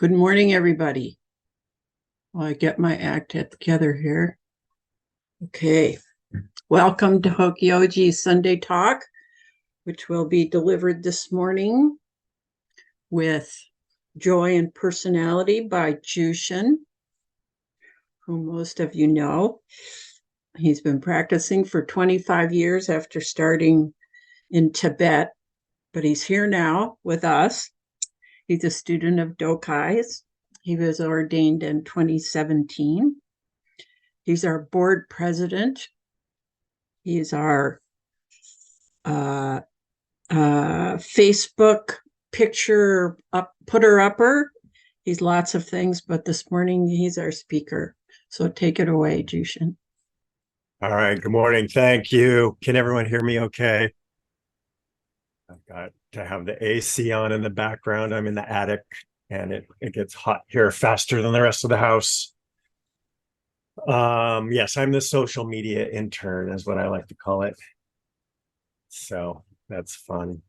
Good morning, everybody. While I get my act together here. Okay. Welcome to Hokyoji's Sunday Talk, which will be delivered this morning with Joy and Personality by Jushin, who most of you know. He's been practicing for 25 years after starting in Tibet, but he's here now with us. He's a student of Dokai's. He was ordained in 2017. He's our board president. He's our Facebook picture putter-upper. He's lots of things, but this morning he's our speaker. So take it away, Jushin. All right. Good morning. Thank you. Can everyone hear me okay? I've got to have the AC on in the background. I'm in the attic and it gets hot here faster than the rest of the house. Yes, I'm the social media intern is what I like to call it. So that's fun.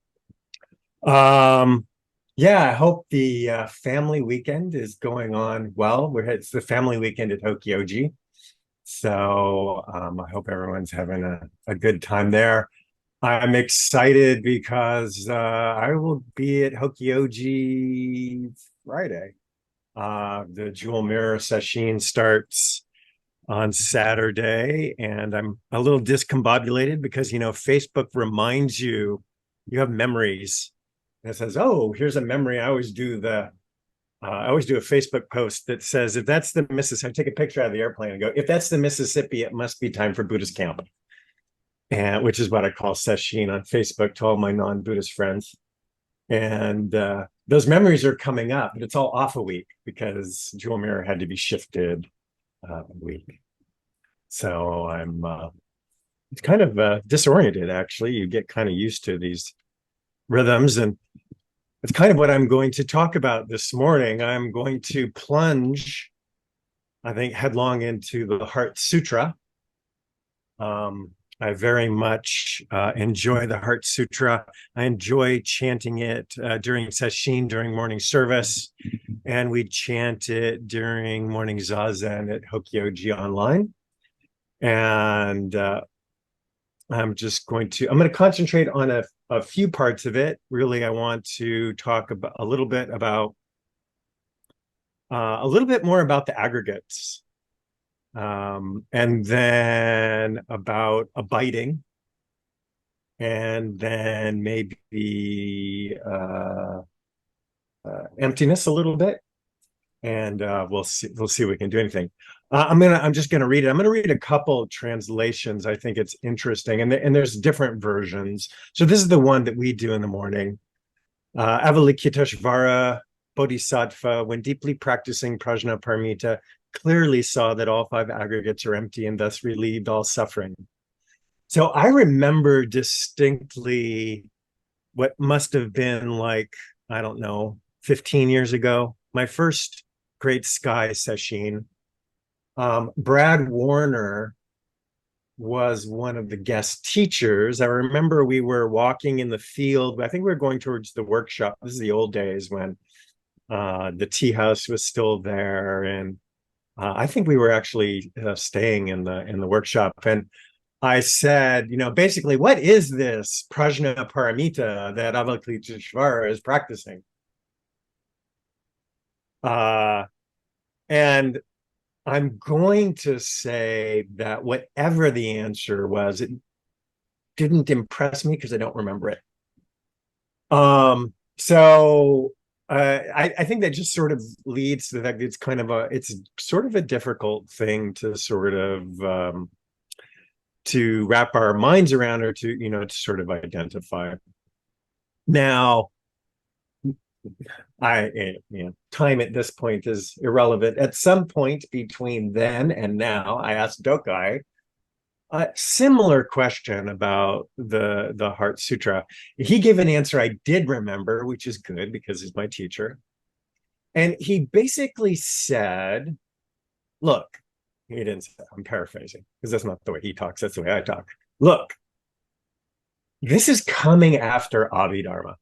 Yeah, I hope the family weekend is going on well. It's the family weekend at Hokyoji. So I hope everyone's having a good time there. I'm excited because I will be at Hokyoji Friday. The Jewel Mirror Session starts on Saturday, and I'm a little discombobulated because, Facebook reminds you have memories. And it says, oh, here's a memory. I always do a Facebook post that says, if that's the Mississippi, I take a picture out of the airplane and go, if that's the Mississippi, it must be time for Buddhist camp. And which is what I call session on Facebook to all my non-Buddhist friends. And those memories are coming up, but it's all off a week because Jewel Mirror had to be shifted a week. So I'm it's kind of disoriented, actually. You get kind of used to these rhythms, and it's kind of what I'm going to talk about this morning. I'm going to plunge, I think, headlong into the Heart Sutra. I very much enjoy the Heart Sutra. I enjoy chanting it during sesshin, during morning service, and we chant it during morning zazen at Hokyoji Online. And I'm going to concentrate on a few parts of it. Really, I want to talk about a little bit more about the aggregates. And then about abiding, and then maybe emptiness a little bit, and we'll see if we can do anything. I'm just gonna read it. I'm gonna read a couple translations. I think it's interesting, and there's different versions. So this is the one that we do in the morning. Avalokiteshvara Bodhisattva, when deeply practicing prajnaparamita, clearly saw that all five aggregates are empty and thus relieved all suffering. So I remember distinctly what must have been like, I don't know, 15 years ago, my first Great Sky session. Brad Warner was one of the guest teachers. I remember we were walking in the field. I think we were going towards the workshop. This is the old days when the tea house was still there, and I think we were actually staying in the workshop. And I said, basically, what is this prajnaparamita that Avalokiteshvara is practicing? And I'm going to say that whatever the answer was, it didn't impress me because I don't remember it. So I think that just sort of leads to the fact that it's sort of a difficult thing to sort of to wrap our minds around, or to sort of identify. Now, time at this point is irrelevant. At some point between then and now, I asked Dokai a similar question about the Heart Sutra. He gave an answer I did remember, which is good because he's my teacher. And he basically said, look, he didn't say, I'm paraphrasing because that's not the way he talks, that's the way I talk. Look, this is coming after Abhidharma.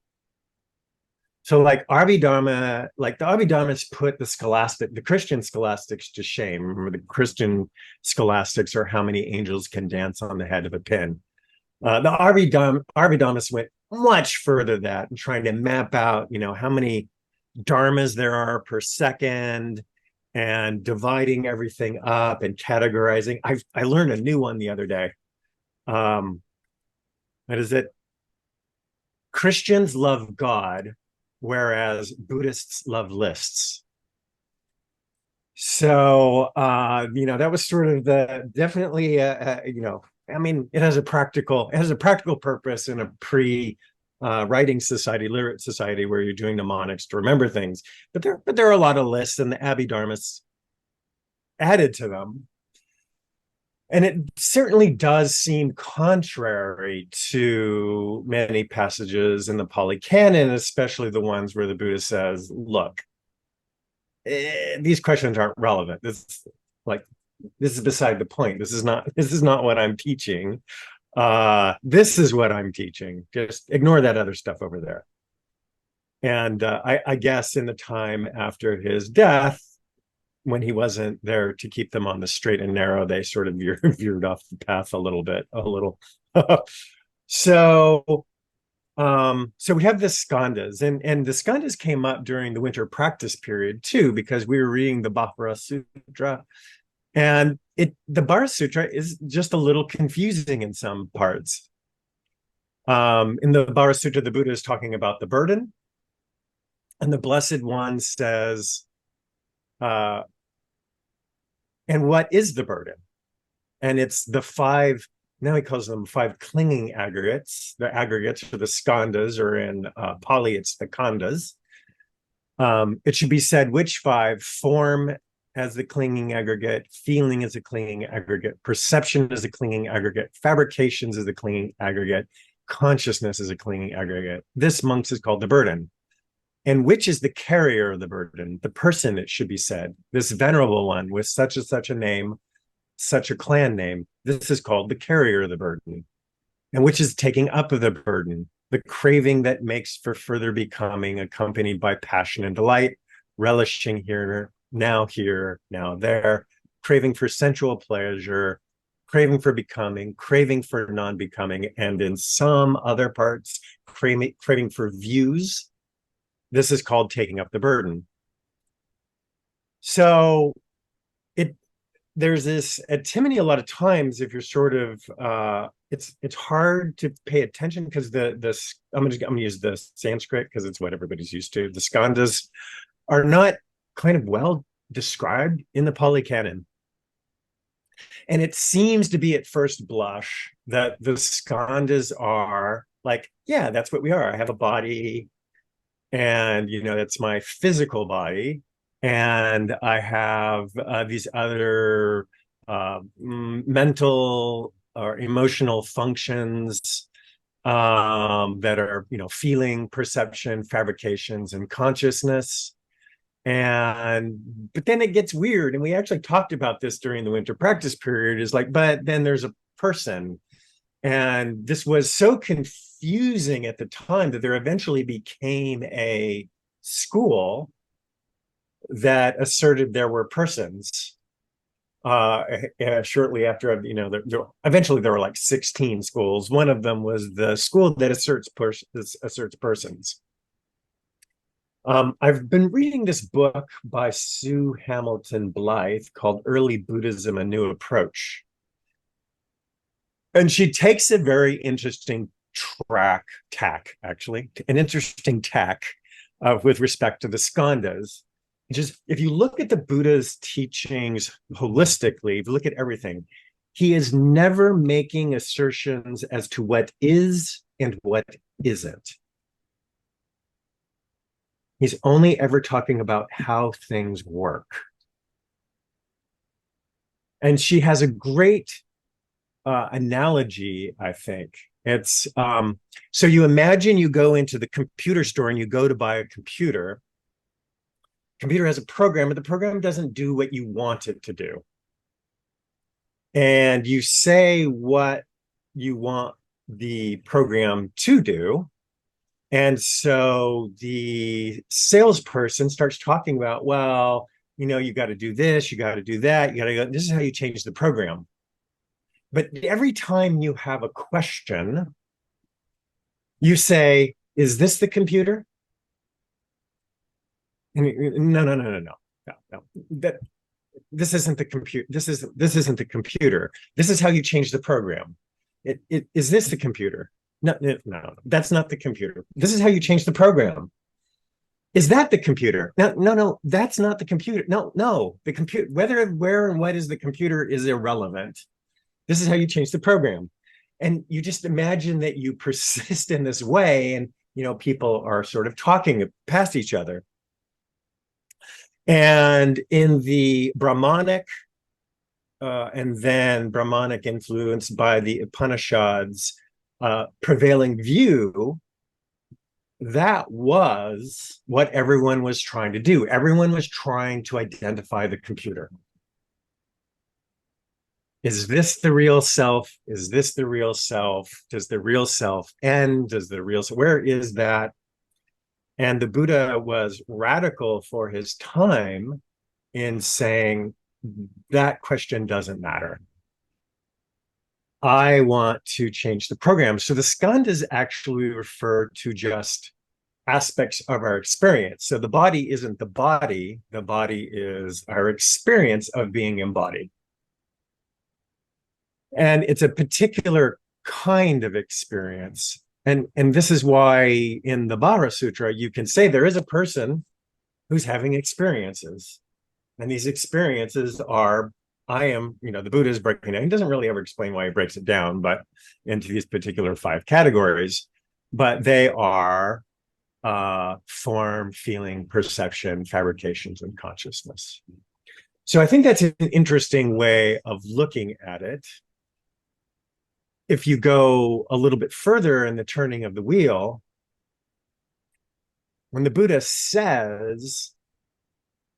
So like Abhidharma, like the Abhidharmas put the Christian scholastics to shame. Remember, the Christian scholastics are how many angels can dance on the head of a pin. The Abhidharmas went much further than that, and trying to map out, how many dharmas there are per second, and dividing everything up and categorizing. I learned a new one the other day. What is it? Christians love God, whereas Buddhists love lists. So, that was sort of definitely, I mean, it has a practical purpose in a writing society, literate society, where you're doing mnemonics to remember things. But there are a lot of lists, and the Abhidharmas added to them. And it certainly does seem contrary to many passages in the Pali Canon, especially the ones where the Buddha says, look, these questions aren't relevant. This is beside the point. This is not what I'm teaching. This is what I'm teaching. Just ignore that other stuff over there. And I guess in the time after his death, when he wasn't there to keep them on the straight and narrow, they sort of veered off the path a little. So we have the skandhas, and the skandhas came up during the winter practice period too, because we were reading the Bahara Sutra, and the Bahara Sutra is just a little confusing in some parts. In the Bahara Sutra, the Buddha is talking about the burden, and the Blessed One says, and what is the burden? And it's the five, now he calls them five clinging aggregates. The aggregates are the skandhas, or in Pali, it's the khandhas. It should be said which five: form as the clinging aggregate, feeling as a clinging aggregate, perception as a clinging aggregate, fabrications as a clinging aggregate, consciousness as a clinging aggregate. This, monks, is called the burden. And which is the carrier of the burden? The person, it should be said. This venerable one with such and such a name, such a clan name, this is called the carrier of the burden. And which is taking up of the burden, the craving that makes for further becoming, accompanied by passion and delight, relishing here, now there, craving for sensual pleasure, craving for becoming, craving for non-becoming, and in some other parts, craving for views. This is called taking up the burden. So there's this antimony a lot of times. If you're sort of it's hard to pay attention, because I'm gonna use the Sanskrit because it's what everybody's used to. The skandhas are not kind of well described in the Pali Canon, and it seems to be at first blush that the skandhas are like, yeah, that's what we are. I have a body, and that's my physical body, and I have these other mental or emotional functions that are feeling, perception, fabrications, and consciousness. But then it gets weird, and we actually talked about this during the winter practice period, is like, but then there's a person. And this was so confusing at the time that there eventually became a school that asserted there were persons. Shortly after, eventually there were like 16 schools. One of them was the school that asserts persons. I've been reading this book by Sue Hamilton Blythe called Early Buddhism, A New Approach. And she takes a very interesting tack with respect to the skandhas. Just if you look at the Buddha's teachings holistically, if you look at everything, he is never making assertions as to what is and what isn't. He's only ever talking about how things work. And she has a great analogy, I think. It's so you imagine you go into the computer store and you go to buy a computer. Computer has a program, but the program doesn't do what you want it to do. And you say what you want the program to do, And so the salesperson starts talking about, well, you got to do this, you got to do that, you got to go. This is how you change the program. But every time you have a question, you say, is this the computer? No, no, no, no, no, no, no. This isn't the computer. This isn't the computer. This is how you change the program. Is this the computer? No, no, no, that's not the computer. This is how you change the program. Is that the computer? No, no, no, that's not the computer. No, no, the computer, where, and what is the computer is irrelevant. This is how you change the program. And you just imagine that you persist in this way, and people are sort of talking past each other. And in the Brahmanic, and then Brahmanic influenced by the Upanishads, prevailing view, that was what everyone was trying to do. Everyone was trying to identify the computer. Is this the real self? Is this the real self? Does the real self end? Does the real self, where is that? And the Buddha was radical for his time in saying that question doesn't matter. I want to change the program. So the skandhas actually refer to just aspects of our experience. So the body isn't the body is our experience of being embodied. And it's a particular kind of experience. And this is why in the Vajra Sutra, you can say there is a person who's having experiences. And these experiences are, the Buddha is breaking it down. He doesn't really ever explain why he breaks it down, but into these particular 5 categories. But they are form, feeling, perception, fabrications, and consciousness. So I think that's an interesting way of looking at it. If you go a little bit further in the turning of the wheel, when the Buddha says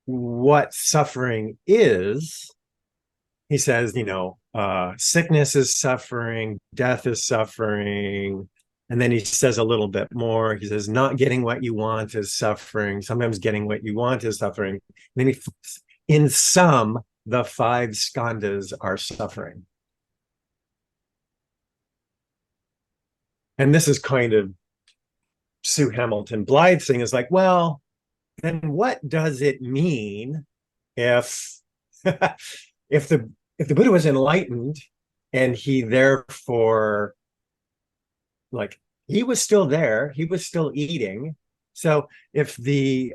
what suffering is, he says, sickness is suffering, death is suffering. And then he says a little bit more. He says, not getting what you want is suffering. Sometimes getting what you want is suffering. And then in sum, the 5 skandhas are suffering. And this is kind of Sue Hamilton Blythe's thing, is like, well, then what does it mean if if the Buddha was enlightened and he therefore, like, he was still there, he was still eating. So if the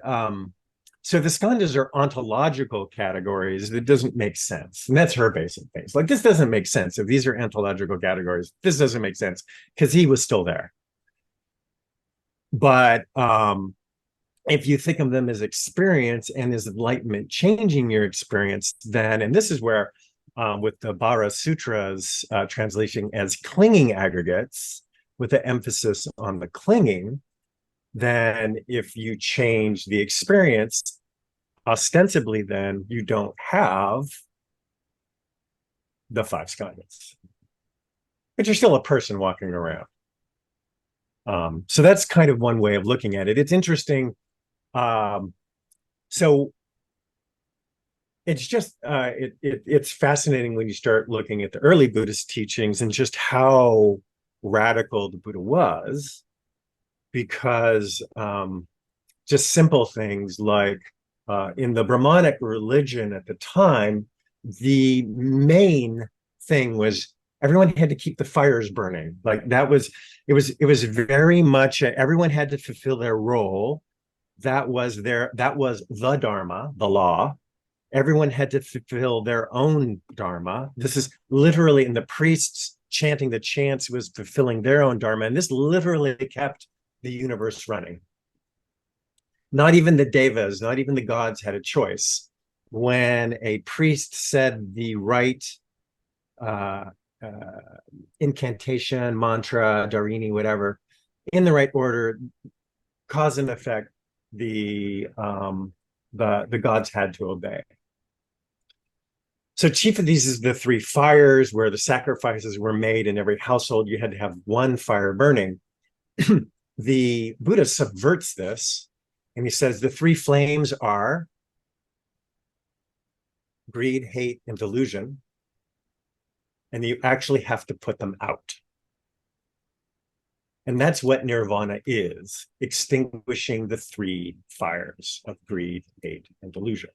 skandhas are ontological categories, that doesn't make sense. And that's her basic things. Like, this doesn't make sense. If these are ontological categories, this doesn't make sense because he was still there. But if you think of them as experience and as enlightenment changing your experience, then, and this is where with the Vajra Sutras translation as clinging aggregates, with the emphasis on the clinging, then if you change the experience, ostensibly, then you don't have the 5 skandhas, but you're still a person walking around. So that's kind of one way of looking at it. It's interesting. So it's just it's fascinating when you start looking at the early Buddhist teachings and just how radical the Buddha was, because just simple things like in the Brahmanic religion at the time, the main thing was everyone had to keep the fires burning. Like, it was very much everyone had to fulfill their role. That was the Dharma, the law. Everyone had to fulfill their own Dharma. This is literally, and the priests chanting the chants was fulfilling their own Dharma. And this literally kept the universe running. Not even the devas, not even the gods had a choice. When a priest said the right incantation, mantra, dharini, whatever, in the right order, cause and effect, the gods had to obey. So chief of these is the 3 fires, where the sacrifices were made in every household. You had to have one fire burning. the Buddha subverts this, and he says the three flames are greed, hate, and delusion, and you actually have to put them out. And that's what nirvana is, extinguishing the three fires of greed, hate, and delusion.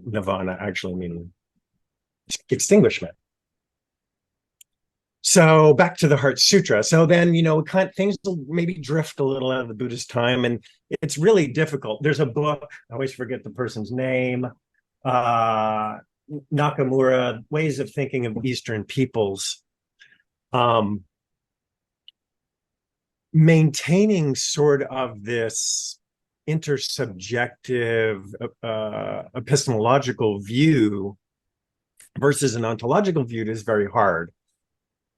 Nirvana actually meaning extinguishment. So back to the Heart Sutra. So then, things will maybe drift a little out of the Buddhist time, and it's really difficult. There's a book, I always forget the person's name, Nakamura, Ways of Thinking of Eastern Peoples. Maintaining sort of this intersubjective epistemological view versus an ontological view is very hard.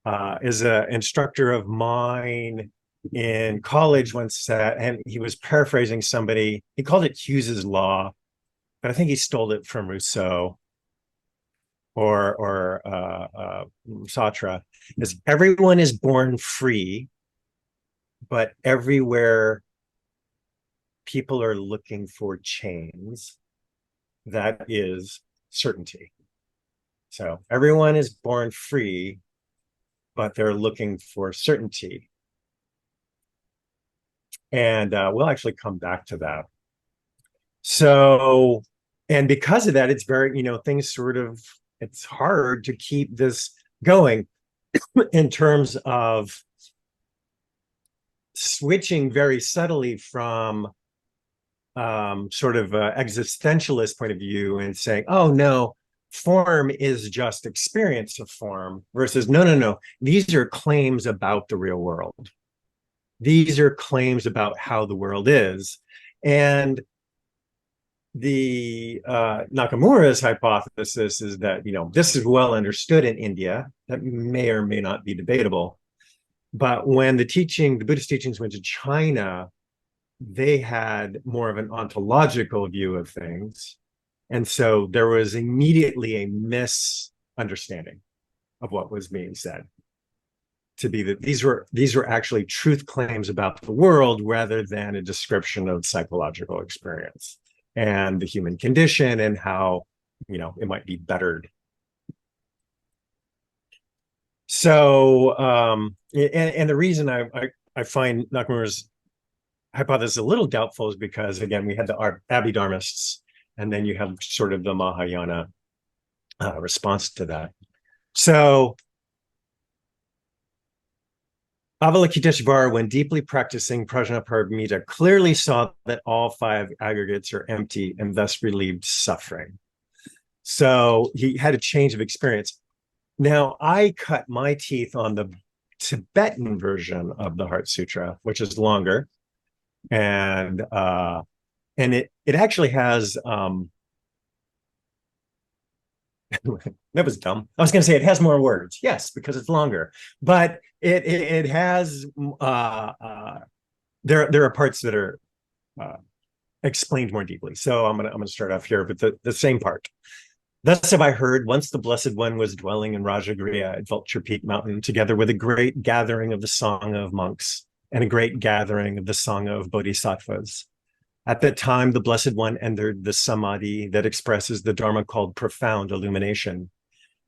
As an instructor of mine in college once said, and he was paraphrasing somebody, he called it Hughes's law, but I think he stole it from Rousseau or Sartre, is everyone is born free, but everywhere people are looking for chains, that is certainty. So everyone is born free, but they're looking for certainty. And we'll actually come back to that. So, and because of that, it's very, things sort of, it's hard to keep this going in terms of switching very subtly from sort of an existentialist point of view and saying, oh no, form is just experience of form, versus no, these are claims about the real world. These are claims about how the world is. And the Nakamura's hypothesis is that, this is well understood in India. That may or may not be debatable. But when the Buddhist teachings went to China, they had more of an ontological view of things. And so there was immediately a misunderstanding of what was being said, to be that these were actually truth claims about the world rather than a description of psychological experience and the human condition and how, it might be bettered. So, and the reason I find Nakamura's hypothesis a little doubtful is because, again, we had the Abhidharmists, and then you have sort of the Mahayana response to that. So Avalokiteshvara, when deeply practicing Prajnaparamita, clearly saw that all five aggregates are empty and thus relieved suffering. So he had a change of experience. Now, I cut my teeth on the Tibetan version of the Heart Sutra, which is longer, and it actually has that was dumb. I was going to say it has more words. Yes, because it's longer, but it has there are parts that are explained more deeply. So I'm gonna start off here with the same part. Thus have I heard, once the Blessed One was dwelling in Rajagriha at Vulture Peak Mountain, together with a great gathering of the Sangha of monks and a great gathering of the Sangha of bodhisattvas. At that time, the Blessed One entered the samadhi that expresses the Dharma called profound illumination.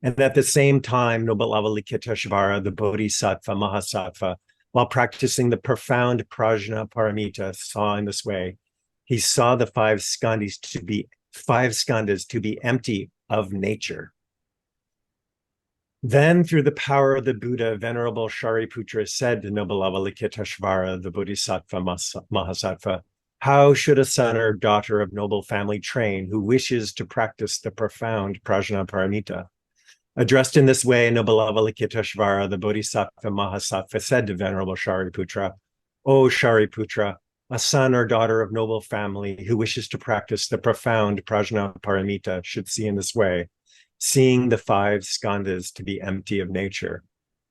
And at the same time, noble Avalokiteshvara, the bodhisattva mahasattva, while practicing the profound prajna paramita, saw in this way. He saw the five skandhas to be empty of nature. Then, through the power of the Buddha, Venerable Shariputra said to noble Avalokiteshvara, the bodhisattva mahasattva, how should a son or daughter of noble family train who wishes to practice the profound prajna paramita? Addressed in this way, noble Avalokiteshvara, the bodhisattva mahasattva, said to Venerable Shariputra, O Shariputra, a son or daughter of noble family who wishes to practice the profound prajna paramita should see in this way, seeing the five skandhas to be empty of nature.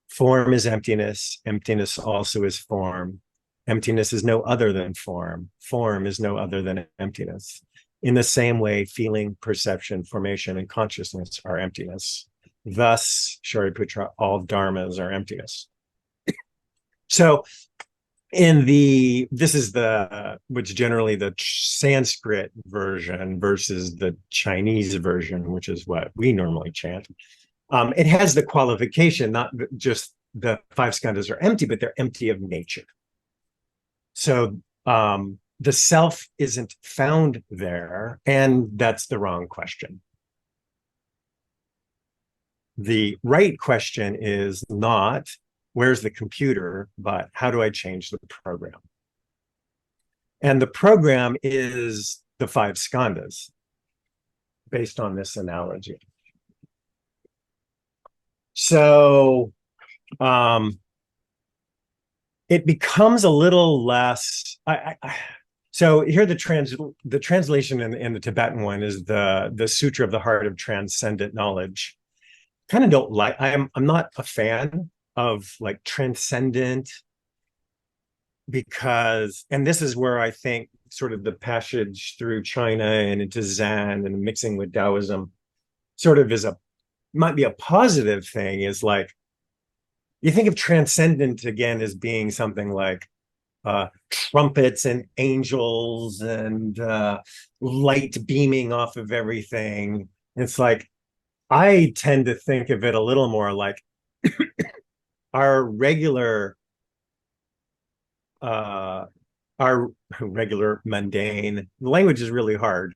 Form is emptiness. Emptiness also is form. Emptiness is no other than form. Form is no other than emptiness. In the same way, feeling, perception, formation, and consciousness are emptiness. Thus, Shariputra, all dharmas are emptiness. So this is which generally the Sanskrit version versus the Chinese version, which is what we normally chant. It has the qualification, not just the five skandhas are empty, but they're empty of nature. So the self isn't found there, and that's the wrong question. The right question is not, where's the computer, but how do I change the program? And the program is the five skandhas, based on this analogy. So it becomes a little less. So here the translation in the Tibetan one is the Sutra of the Heart of Transcendent Knowledge. Kind of don't like. I'm not a fan of like transcendent, because, and this is where I think sort of the passage through China and into Zen and mixing with Taoism sort of might be a positive thing, is like, you think of transcendent again as being something like trumpets and angels and light beaming off of everything. It's like, I tend to think of it a little more like our regular mundane, the language is really hard,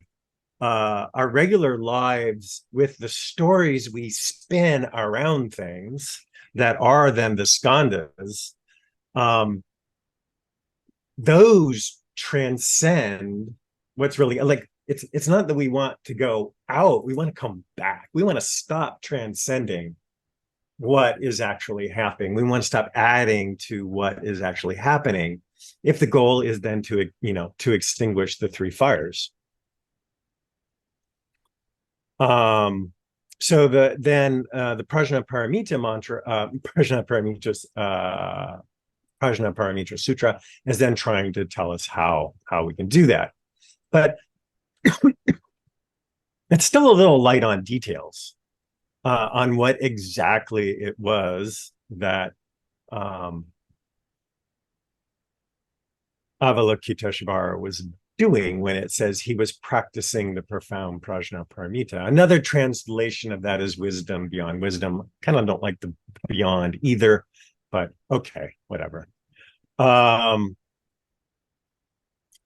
our regular lives with the stories we spin around things that are then the skandhas, those transcend what's really like. It's not that we want to go out, we want to come back. We want to stop transcending what is actually happening. We want to stop adding to what is actually happening, if the goal is then to extinguish the three fires. So the Prajna Paramita mantra, Prajna Paramita Sutra is then trying to tell us how we can do that. But it's still a little light on details on what exactly it was that Avalokiteshvara was doing when it says he was practicing the profound Prajna Paramita. Another translation of that is wisdom beyond wisdom. Kind of don't like the beyond either, but okay, whatever.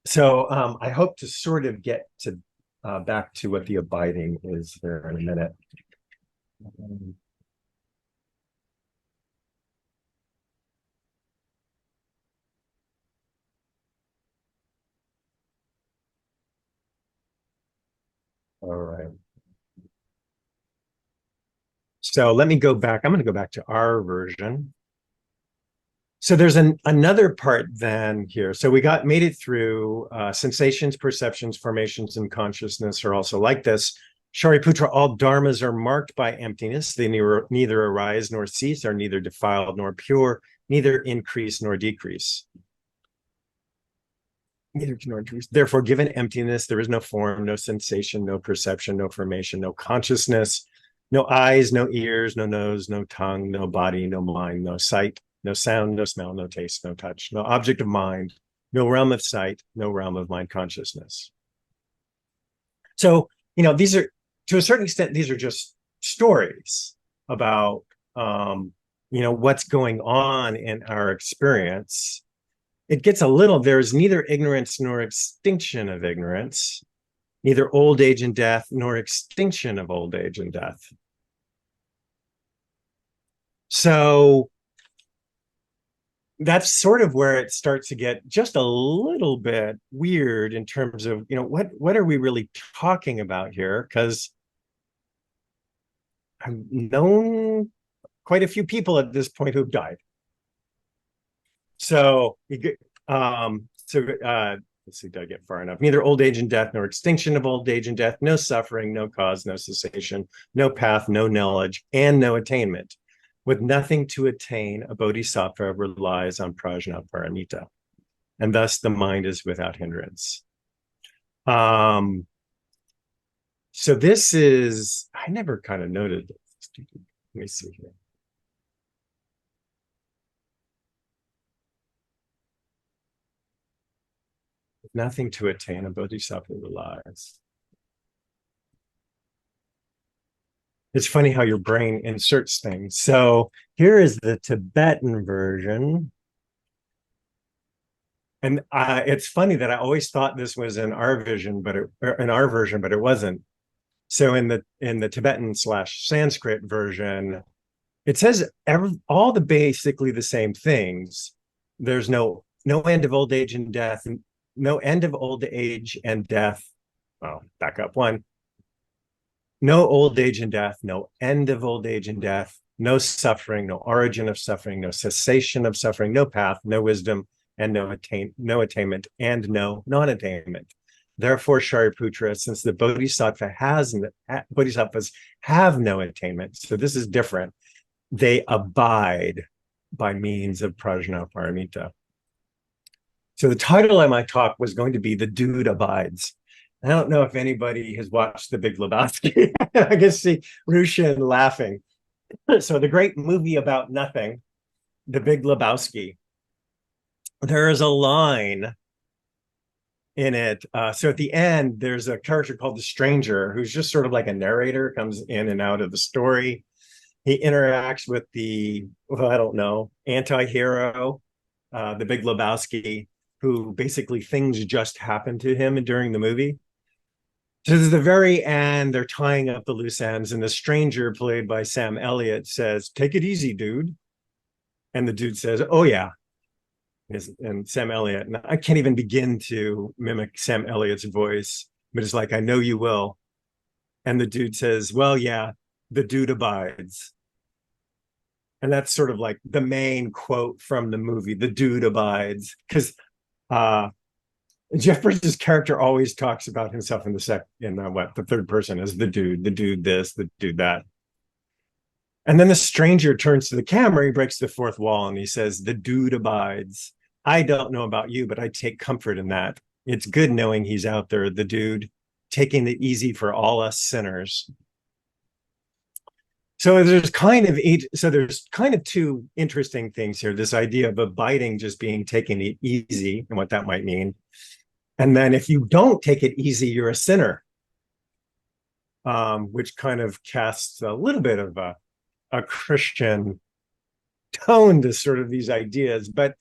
So I hope to sort of get to back to what the abiding is there in a minute. All right. So let me go back. I'm going to go back to our version. So there's another part then here. So we made it through sensations, perceptions, formations, and consciousness are also like this. Shariputra, all dharmas are marked by emptiness. They neither arise nor cease, are neither defiled nor pure, neither increase nor decrease. Therefore, given emptiness, there is no form, no sensation, no perception, no formation, no consciousness, no eyes, no ears, no nose, no tongue, no body, no mind, no sight, no sound, no smell, no taste, no touch, no object of mind, no realm of sight, no realm of mind consciousness. So, these are, to a certain extent, these are just stories about, what's going on in our experience. It gets a little, there's neither ignorance nor extinction of ignorance, neither old age and death nor extinction of old age and death. So that's sort of where it starts to get just a little bit weird in terms of, what are we really talking about here? Because I've known quite a few people at this point who've died. So, let's see, did I get far enough? Neither old age and death, nor extinction of old age and death, no suffering, no cause, no cessation, no path, no knowledge, and no attainment. With nothing to attain, a bodhisattva relies on prajna paramita, and thus the mind is without hindrance. So this is, I never kind of noted this. Let me see here. Nothing to attain, a bodhisattva relies. It's funny how your brain inserts things. So here is the Tibetan version. And it's funny that I always thought this was in our version, but it wasn't. So in the Tibetan slash Sanskrit version, it says all the basically the same things. There's no end of old age and death, no end of old age and death. Oh, back up one. No old age and death, no end of old age and death, no suffering, no origin of suffering, no cessation of suffering, no path, no wisdom, and no attainment, and no non-attainment. Therefore, Shariputra, since the bodhisattvas have no attainment, so this is different, they abide by means of prajnaparamita. So the title of my talk was going to be The Dude Abides. I don't know if anybody has watched The Big Lebowski. I can see Rushin laughing. So the great movie about nothing, The Big Lebowski. There is a line in it. So at the end, there's a character called the Stranger, who's just sort of like a narrator, comes in and out of the story. He interacts with I don't know, anti-hero, the Big Lebowski, who basically things just happen to him during the movie. So to the very end, they're tying up the loose ends, and the Stranger, played by Sam Elliott, says, "Take it easy, dude." And the dude says, "Oh yeah." And Sam Elliott, and I can't even begin to mimic Sam Elliott's voice, but it's like, "I know you will." And the dude says, "Well, yeah, the dude abides." And that's sort of like the main quote from the movie, "The dude abides," because Jeff Bridges' character always talks about himself in the third person as the dude this, the dude that. And then the Stranger turns to the camera, he breaks the fourth wall, and he says, "The dude abides. I don't know about you, but I take comfort in that. It's good knowing he's out there, the dude, taking it easy for all us sinners." So there's kind of two interesting things here. This idea of abiding just being taking it easy and what that might mean. And then if you don't take it easy, you're a sinner, which kind of casts a little bit of a Christian tone to sort of these ideas. But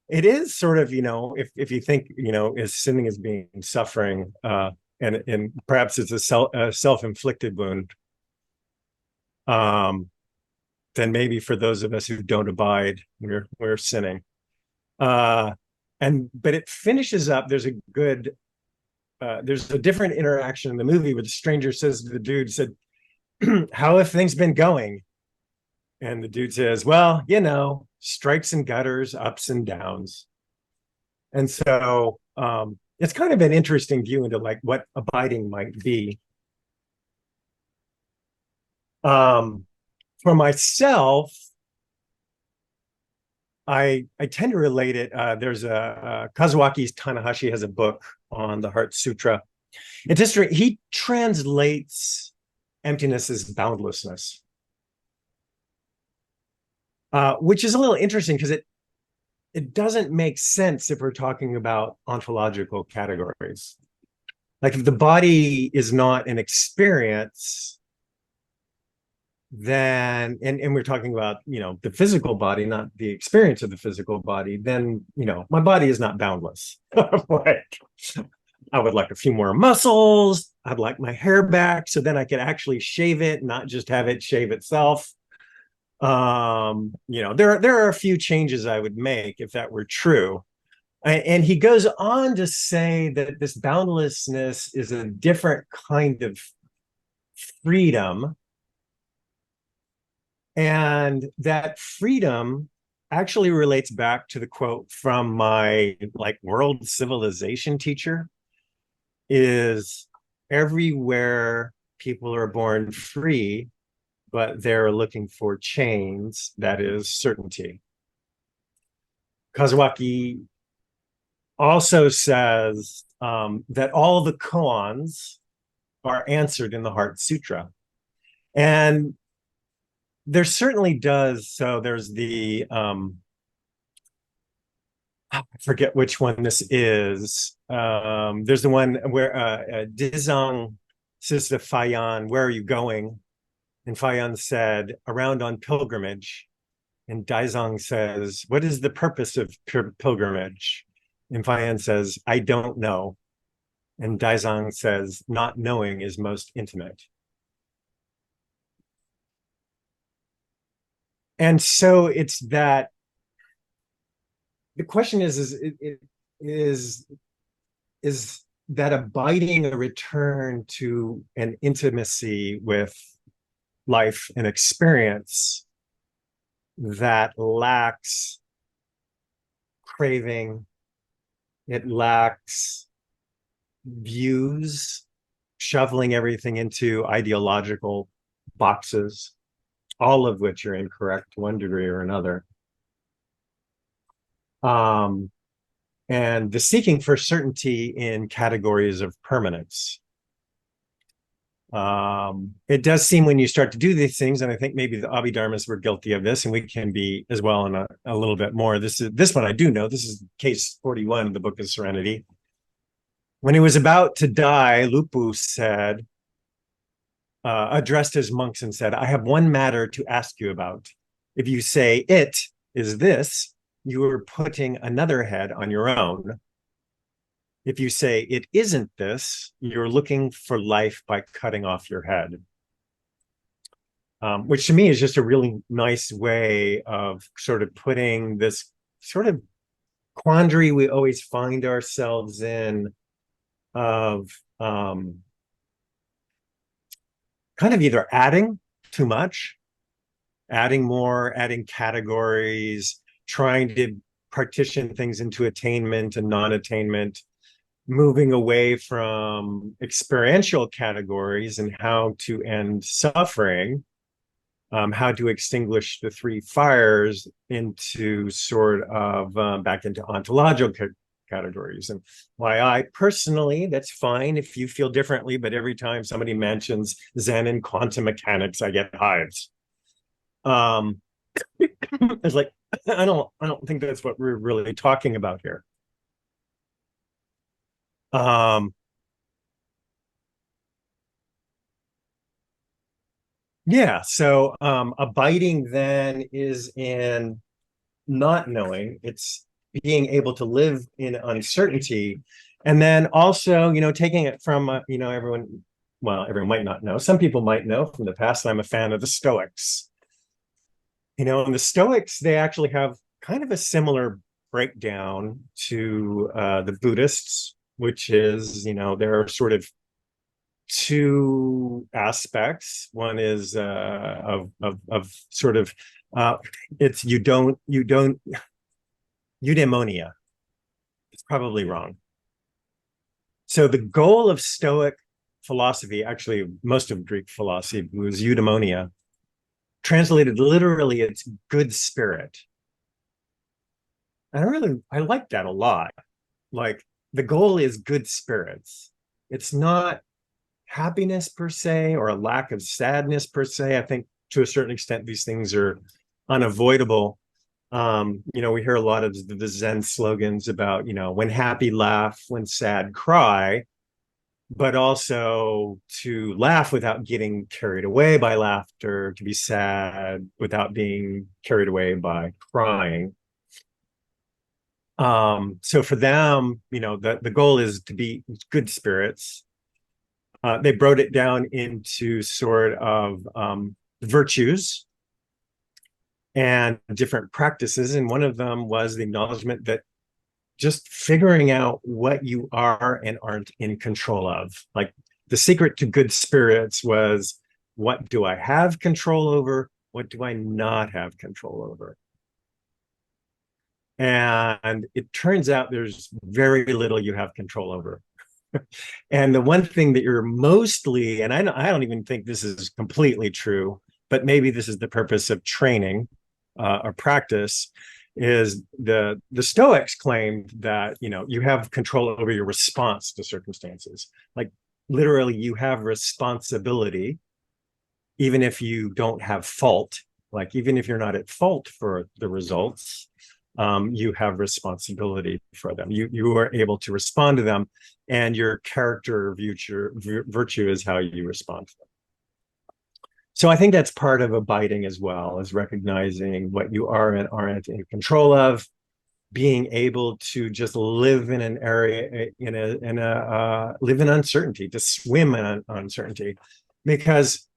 it is sort of, if you think, is sinning as being suffering, and perhaps it's a self-inflicted wound, then maybe for those of us who don't abide, we're sinning. But it finishes up. There's a different interaction in the movie where the Stranger says to the dude, said, "How have things been going?" And the dude says, "Well, stripes and gutters, ups and downs." And so it's kind of an interesting view into like what abiding might be. For myself, I tend to relate it. There's Kazuaki Tanahashi has a book on the Heart Sutra. He translates emptiness as boundlessness, which is a little interesting because it doesn't make sense if we're talking about ontological categories. Like if the body is not an experience, then and we're talking about the physical body, not the experience of the physical body, then my body is not boundless. Like I would like a few more muscles, I'd like my hair back so then I could actually shave it, not just have it shave itself. There are a few changes I would make if that were true. And he goes on to say that this boundlessness is a different kind of freedom, and that freedom actually relates back to the quote from my world civilization teacher, is everywhere people are born free, but they're looking for chains, that is certainty. Kazuaki also says that all the koans are answered in the Heart Sutra. And there certainly does. So there's the I forget which one this is. There's the one where Dizong says to Fayan, "Where are you going?" And Fayan said, "Around on pilgrimage." And Daizong says, "What is the purpose of pilgrimage?" And Fayan says, "I don't know." And Daizong says, "Not knowing is most intimate." And so it's that the question is is that abiding a return to an intimacy with life and experience that lacks craving, it lacks views, shoveling everything into ideological boxes, all of which are incorrect to one degree or another. And the seeking for certainty in categories of permanence. It does seem when you start to do these things, and I think maybe the Abhidharmas were guilty of this, and we can be as well in a little bit more. This one I do know. This is case 41 of the Book of Serenity. When he was about to die, Lupu said, addressed his monks and said, "I have one matter to ask you about. If you say it is this, you are putting another head on your own. If you say it isn't this, you're looking for life by cutting off your head." Which to me is just a really nice way of sort of putting this sort of quandary we always find ourselves in of kind of either adding too much, adding more, adding categories, trying to partition things into attainment and non-attainment, moving away from experiential categories and how to end suffering, how to extinguish the three fires into sort of back into ontological categories. And why I personally, that's fine if you feel differently, but every time somebody mentions Zen and quantum mechanics, I get hives. It's like, I don't think that's what we're really talking about here. Yeah, so abiding then is in not knowing, it's being able to live in uncertainty. And then also, taking it from, everyone, well, everyone might not know. Some people might know from the past, I'm a fan of the Stoics. And the Stoics, they actually have kind of a similar breakdown to the Buddhists, which is, there are sort of two aspects. One is of sort of it's eudaimonia. It's probably wrong. So the goal of Stoic philosophy, actually most of Greek philosophy, was eudaimonia. Translated literally, it's good spirit. And I like that a lot. Like the goal is good spirits. It's not happiness per se or a lack of sadness per se. I think to a certain extent these things are unavoidable. We hear a lot of the Zen slogans about, when happy, laugh, when sad, cry, but also to laugh without getting carried away by laughter, to be sad without being carried away by crying. So for them, the goal is to be good spirits. They broke it down into sort of virtues and different practices. And one of them was the acknowledgement that just figuring out what you are and aren't in control of. Like the secret to good spirits was, what do I have control over? What do I not have control over? And it turns out there's very little you have control over. And the one thing that you're mostly, and I don't even think this is completely true, but maybe this is the purpose of training or practice, is the Stoics claimed that you have control over your response to circumstances. Like literally, you have responsibility, even if you don't have fault. Like even if you're not at fault for the results, you have responsibility for them. You are able to respond to them, and your character virtue is how you respond to them. So I think that's part of abiding as well, is recognizing what you are and aren't in control of, being able to just live in an area, live in uncertainty, to swim in uncertainty, because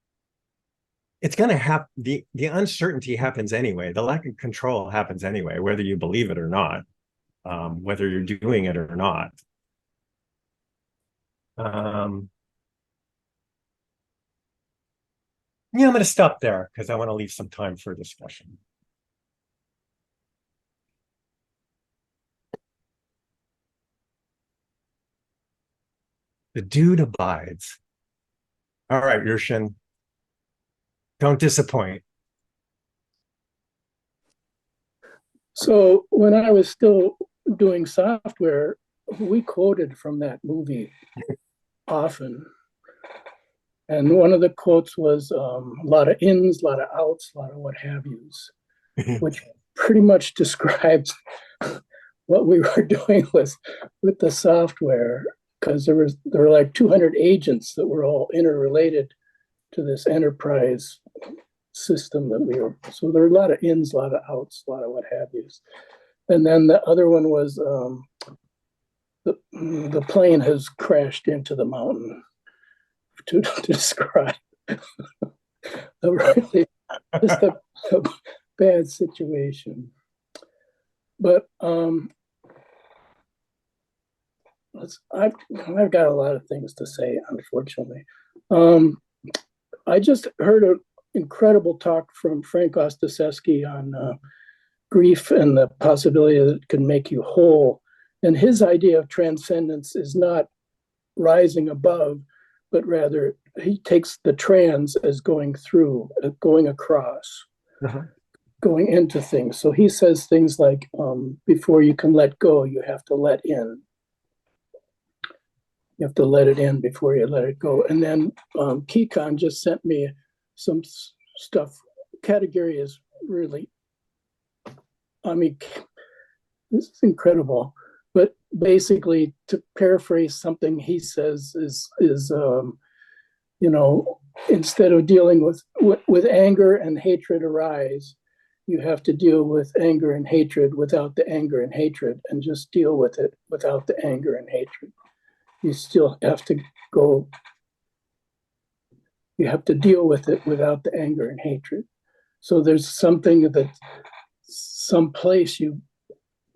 it's going to happen. The uncertainty happens anyway. The lack of control happens anyway, whether you believe it or not, whether you're doing it or not. Yeah, I'm going to stop there because I want to leave some time for discussion. The dude abides. All right, Jushin, don't disappoint. So when I was still doing software, we quoted from that movie often. And one of the quotes was a lot of ins, a lot of outs, a lot of what have yous, which pretty much describes what we were doing with the software, because there were like 200 agents that were all interrelated to this enterprise system that we were. So there were a lot of ins, a lot of outs, a lot of what have yous. And then the other one was the plane has crashed into the mountain, to describe a really just a bad situation. But I've got a lot of things to say, unfortunately. I just heard an incredible talk from Frank Ostaseski on grief and the possibility that it can make you whole. And his idea of transcendence is not rising above, but rather he takes the trans as going through, going across, going into things. So he says things like, before you can let go, you have to let in. You have to let it in before you let it go. And then Kikon just sent me some stuff. Category is really, I mean, this is incredible. But basically, to paraphrase something he says is instead of dealing with anger and hatred arise, you have to deal with anger and hatred without the anger and hatred, and just deal with it without the anger and hatred. You still have to go. You have to deal with it without the anger and hatred. So there's something that someplace you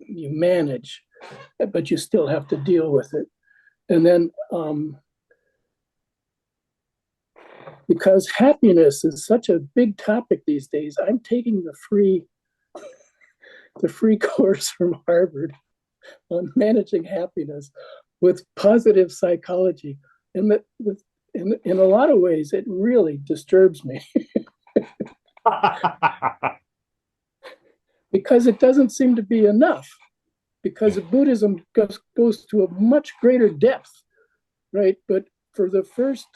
manage, but you still have to deal with it. And then because happiness is such a big topic these days, I'm taking the free course from Harvard on managing happiness with positive psychology. And that in a lot of ways, it really disturbs me. Because it doesn't seem to be enough. Because Buddhism goes to a much greater depth, right? But for the first,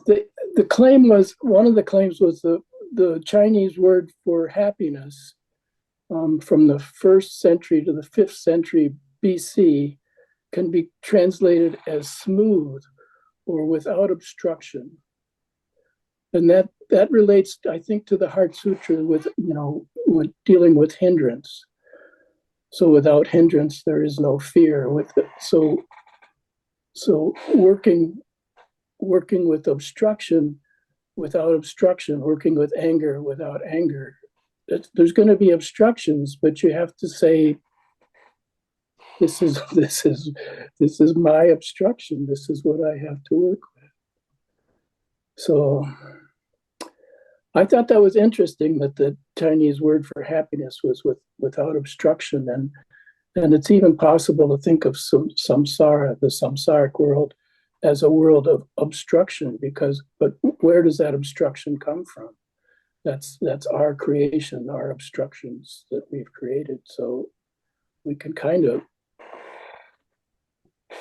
the claim was, one of the claims was the Chinese word for happiness from the 1st century to the 5th century BC can be translated as smooth or without obstruction. And that relates, I think, to the Heart Sutra with dealing with hindrance. So without hindrance, there is no fear. So working with obstruction without obstruction, working with anger without anger. There's going to be obstructions, but you have to say, this is my obstruction. This is what I have to work with. So I thought that was interesting that the Chinese word for happiness was without obstruction, and it's even possible to think of samsara, the samsaric world, as a world of obstruction. But where does that obstruction come from? That's our creation, our obstructions that we've created. So we can kind of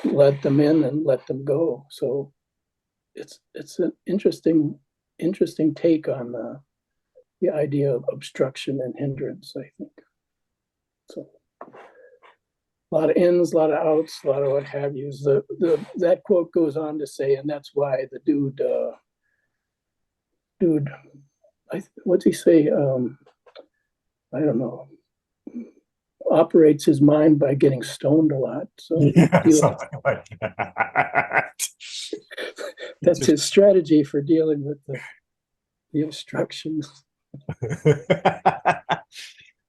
let them in and let them go. So it's an interesting take on the idea of obstruction and hindrance, I think. So a lot of ins, a lot of outs, a lot of what have yous. That quote goes on to say, and that's why the dude, what's he say? I don't know. Operates his mind by getting stoned a lot. So Yeah, something like that. that's his strategy for dealing with the obstructions.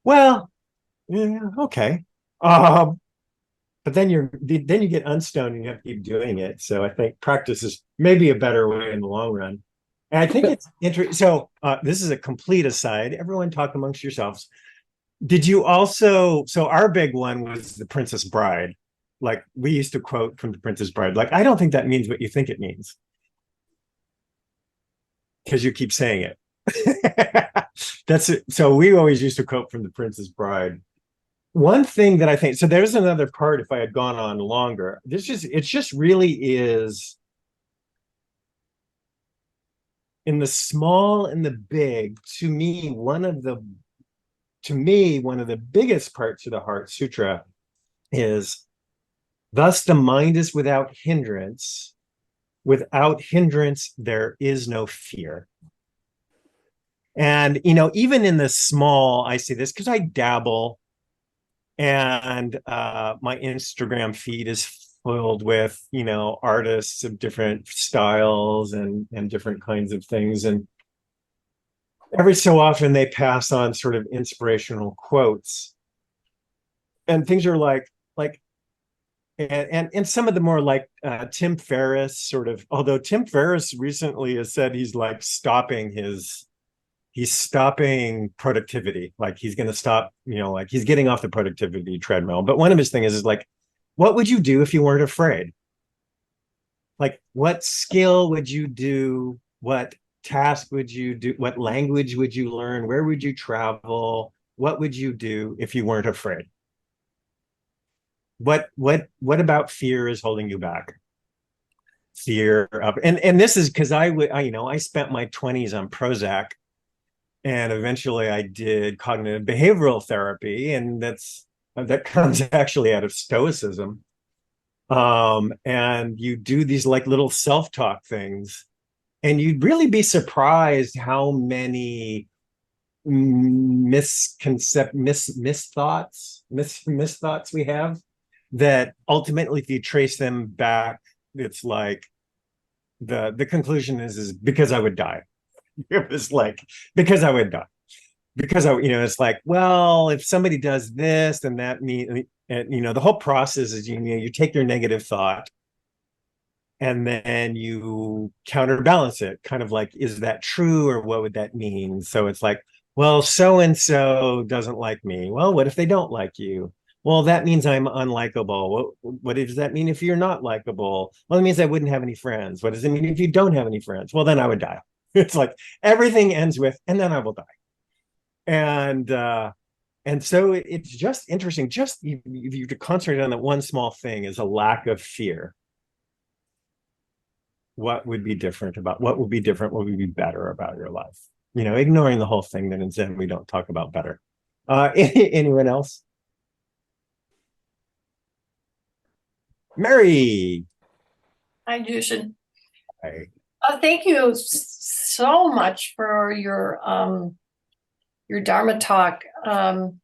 Well, yeah, okay. But then you get unstoned and you have to keep doing it. So I think practice is maybe a better way in the long run. And I think it's interesting. So this is a complete aside. Everyone talk amongst yourselves. Did you also, so our big one was the Princess Bride. Like we used to quote from the Princess Bride. Like, I don't think that means what you think it means. Because you keep saying it. That's it. So we always used to quote from the Princess Bride. One thing that I think, so there's another part if I had gone on longer. It just really is in the small and the big, to me, one of the biggest parts of the Heart Sutra is, thus the mind is without hindrance. Without hindrance, there is no fear. And, even in the small, I see this because I dabble, and my Instagram feed is filled with, artists of different styles and different kinds of things. And every so often they pass on sort of inspirational quotes. And things are like, and some of them are like Tim Ferriss, sort of, although Tim Ferriss recently has said he's like he's stopping productivity. Like he's going to stop, like he's getting off the productivity treadmill. But one of his things is like, what would you do if you weren't afraid? Like, what skill would you do? What task would you do? What language would you learn? Where would you travel? What would you do if you weren't afraid? What about fear is holding you back? Fear of, and this is because I spent my 20s on Prozac, and eventually I did cognitive behavioral therapy, and that comes actually out of Stoicism. And you do these like little self-talk things, and you'd really be surprised how many misthoughts we have, that ultimately, if you trace them back, it's like the conclusion is because I would die. It was like, because I would die. Because it's like, well, if somebody does this, then that means, and the whole process is, you take your negative thought and then you counterbalance it, kind of like, is that true, or what would that mean? So it's like, well, so and so doesn't like me. Well, what if they don't like you? Well, that means I'm unlikable. What does that mean if you're not likable? Well, it means I wouldn't have any friends. What does it mean if you don't have any friends? Well, then I would die. It's like everything ends with, and then I will die. And so it's just interesting. Just if you concentrate on that one small thing, is a lack of fear. What would be different? What would be better about your life? Ignoring the whole thing, that in Zen we don't talk about better. Anyone else? Mary. Hi, Jushin. Hi. Thank you so much for your Dharma talk. One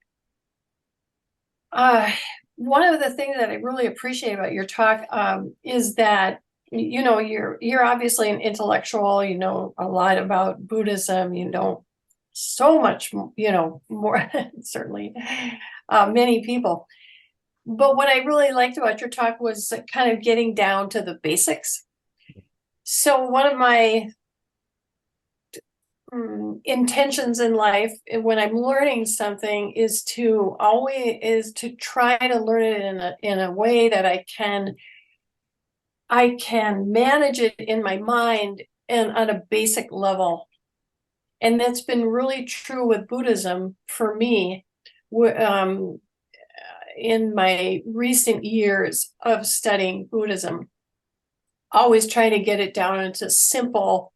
of the things that I really appreciate about your talk is that you're obviously an intellectual. You know a lot about Buddhism. You know so much, more certainly many people. But what I really liked about your talk was kind of getting down to the basics. So one of my intentions in life when I'm learning something is to try to learn it in a way that I can manage it in my mind and on a basic level. And that's been really true with Buddhism for me. In my recent years of studying Buddhism, always trying to get it down into simple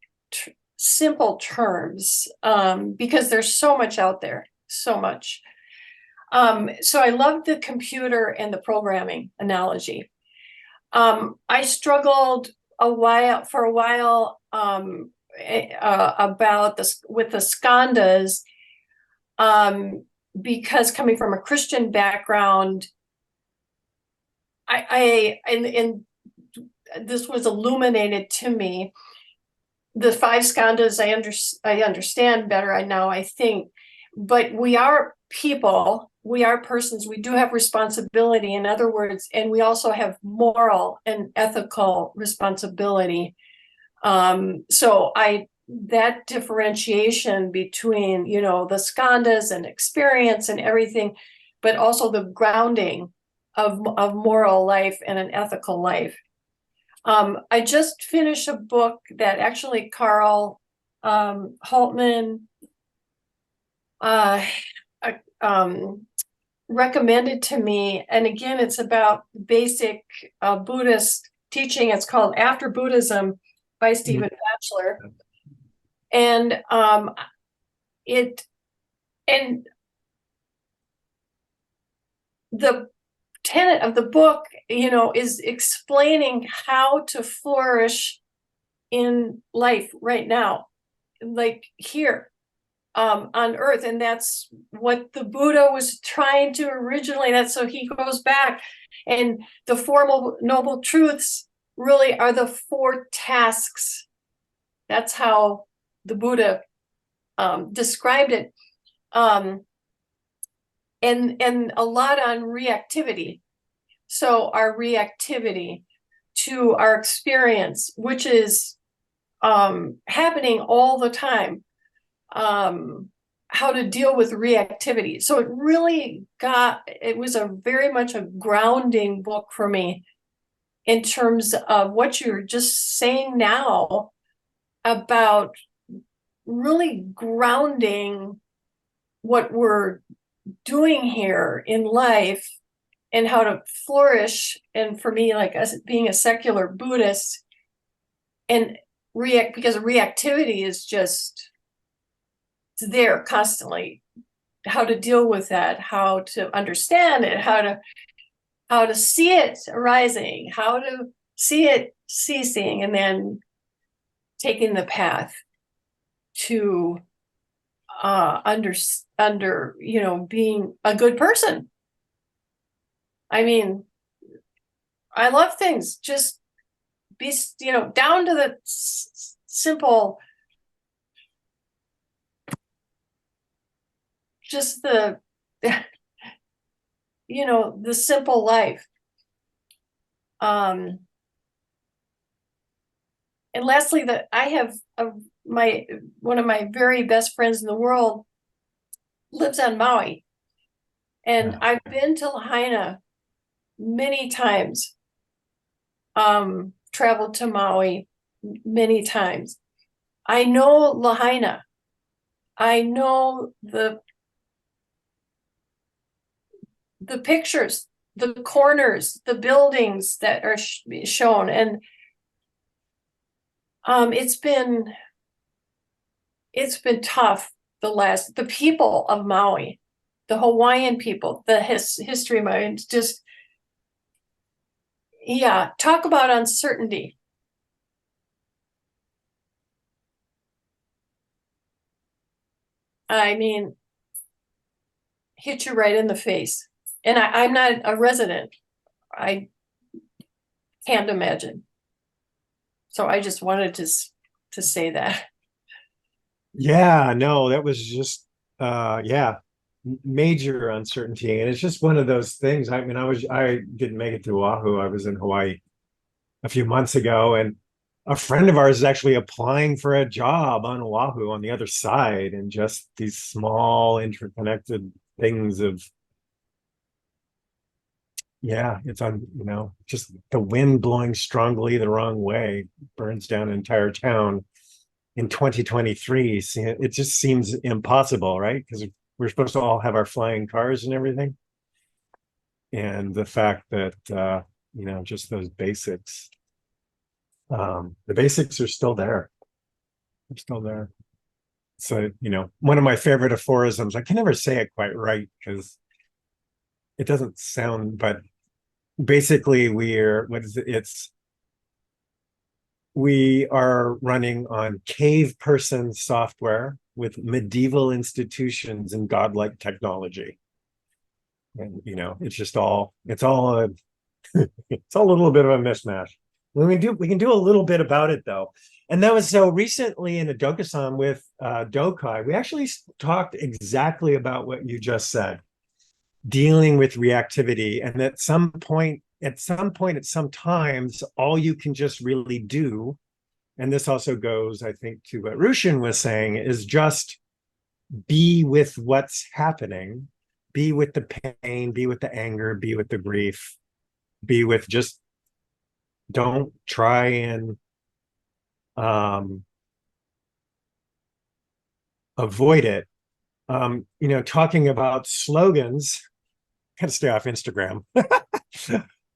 simple terms, because there's so much out there, so much. So I love the computer and the programming analogy. I struggled for a while about this with the skandhas, because coming from a Christian background, and this was illuminated to me. The 5 skandhas I understand better now, I think, but we are people, we are persons, we do have responsibility, in other words, and we also have moral and ethical responsibility. So that differentiation between, the skandhas and experience and everything, but also the grounding of moral life and an ethical life. I just finished a book that actually Carl Haltman recommended to me. And again, it's about basic Buddhist teaching. It's called After Buddhism by Stephyn Butcher. And the tenet of the book, is explaining how to flourish in life right now, like here on earth. And that's what the Buddha was trying to originally. That's so he goes back, and the Four Noble Truths really are the 4 tasks. That's how the Buddha described it. And a lot on reactivity. So our reactivity to our experience, which is happening all the time, how to deal with reactivity. So it was very much a grounding book for me in terms of what you're just saying now about really grounding what we're doing here in life and how to flourish. And for me, like being a secular Buddhist, and because reactivity is just there constantly, how to deal with that, how to understand it, how to see it arising, how to see it ceasing, and then taking the path to being a good person. I mean, I love things. Just be, down to the simple, just the, the simple life. And lastly, that I have one of my very best friends in the world lives on Maui. And I've been to Lahaina many times, traveled to Maui many times. I know Lahaina. I know the pictures, the corners, the buildings that are shown. And it's been tough. The people of Maui, the Hawaiian people, the history of Maui, it's just, talk about uncertainty. I mean, hit you right in the face. And I'm not a resident. I can't imagine. So I just wanted to say that. Yeah, no, that was just major uncertainty. And it's just one of those things. I mean, I didn't make it to Oahu. I was in Hawaii a few months ago, and a friend of ours is actually applying for a job on Oahu on the other side, and just these small interconnected things of it's on, just the wind blowing strongly the wrong way burns down an entire town in 2023. It just seems impossible, right? Because we're supposed to all have our flying cars and everything. And the fact that, just those basics, the basics are still there. I'm still there. So, one of my favorite aphorisms, I can never say it quite right because it doesn't sound, but basically we are running on cave person software with medieval institutions and godlike technology. And, it's all a little bit of a mishmash. We can do a little bit about it though. And that was so recently in a Dokusan with Dokai, we actually talked exactly about what you just said, dealing with reactivity. And at some times, all you can just really do, and this also goes, I think, to what Rushin was saying, is just be with what's happening, be with the pain, be with the anger, be with the grief, be with just don't try and avoid it. Talking about slogans, gotta stay off Instagram.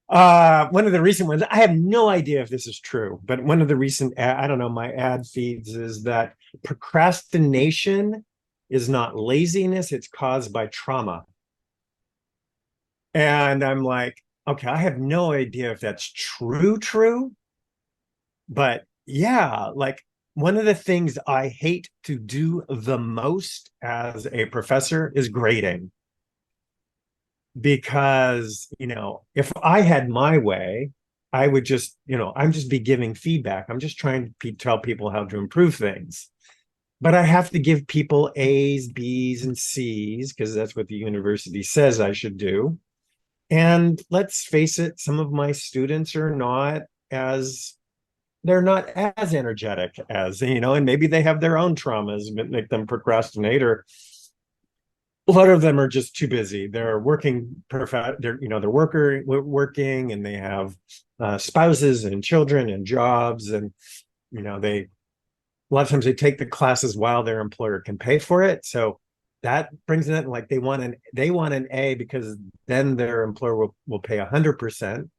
One of the recent ones, I have no idea if this is true, but one of the recent, I don't know, my ad feeds is that procrastination is not laziness, it's caused by trauma. And I'm like, okay, I have no idea if that's true, but yeah, like one of the things I hate to do the most as a professor is grading. Because, if I had my way, I would just, I'm just be giving feedback. I'm just trying to tell people how to improve things. But I have to give people A's, B's, and C's because that's what the university says I should do. And let's face it, some of my students are they're not as energetic as, and maybe they have their own traumas that make them procrastinate, or a lot of them are just too busy. They're working working, and they have spouses and children and jobs, and a lot of times they take the classes while their employer can pay for it. So that brings it in, like they want an A because then their employer will pay 100%.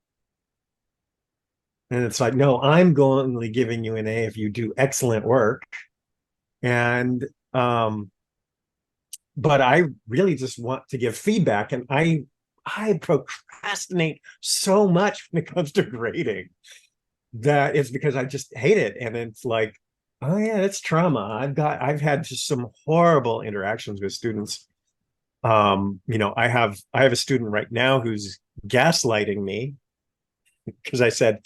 And it's like, no, I'm only giving you an A if you do excellent work. And but I really just want to give feedback, and I procrastinate so much when it comes to grading that it's because I just hate it. And it's like, oh yeah, it's trauma. I've had just some horrible interactions with students. I have a student right now who's gaslighting me because I said,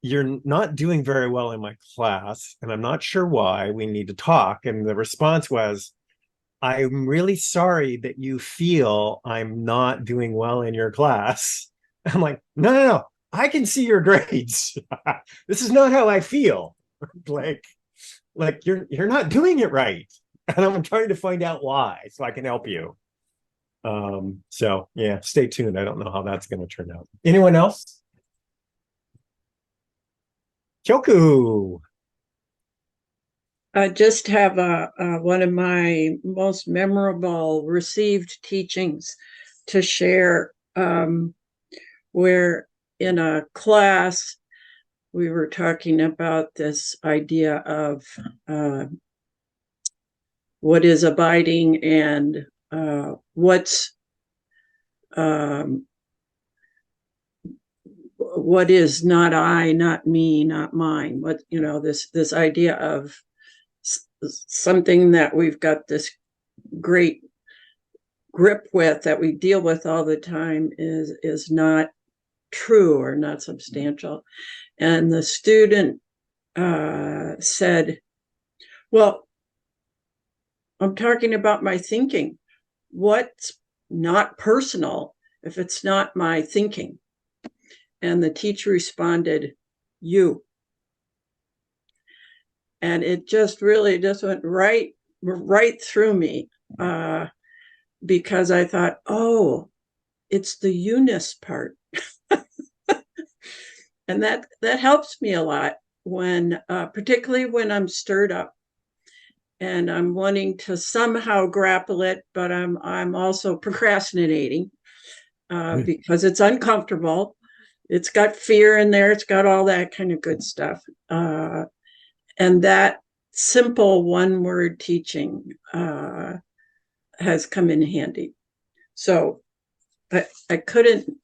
you're not doing very well in my class, and I'm not sure why. We need to talk. And the response was, I'm really sorry that you feel I'm not doing well in your class. I'm like, no. I can see your grades. This is not how I feel. like you're not doing it right. And I'm trying to find out why so I can help you. So yeah, stay tuned. I don't know how that's going to turn out. Anyone else? Kyoku. I just have one of my most memorable received teachings to share, where in a class we were talking about this idea of what is abiding and what is not I, not me, not mine. What, this idea of something that we've got this great grip with, that we deal with all the time, is not true or not substantial. And the student said, well, I'm talking about my thinking. What's not personal if it's not my thinking? And the teacher responded, you. And it just really just went right through me, because I thought, oh, it's the you-ness part. And that helps me a lot when, particularly when I'm stirred up and I'm wanting to somehow grapple it, but I'm also procrastinating because it's uncomfortable. It's got fear in there. It's got all that kind of good stuff. And that simple one-word teaching has come in handy. So, but I couldn't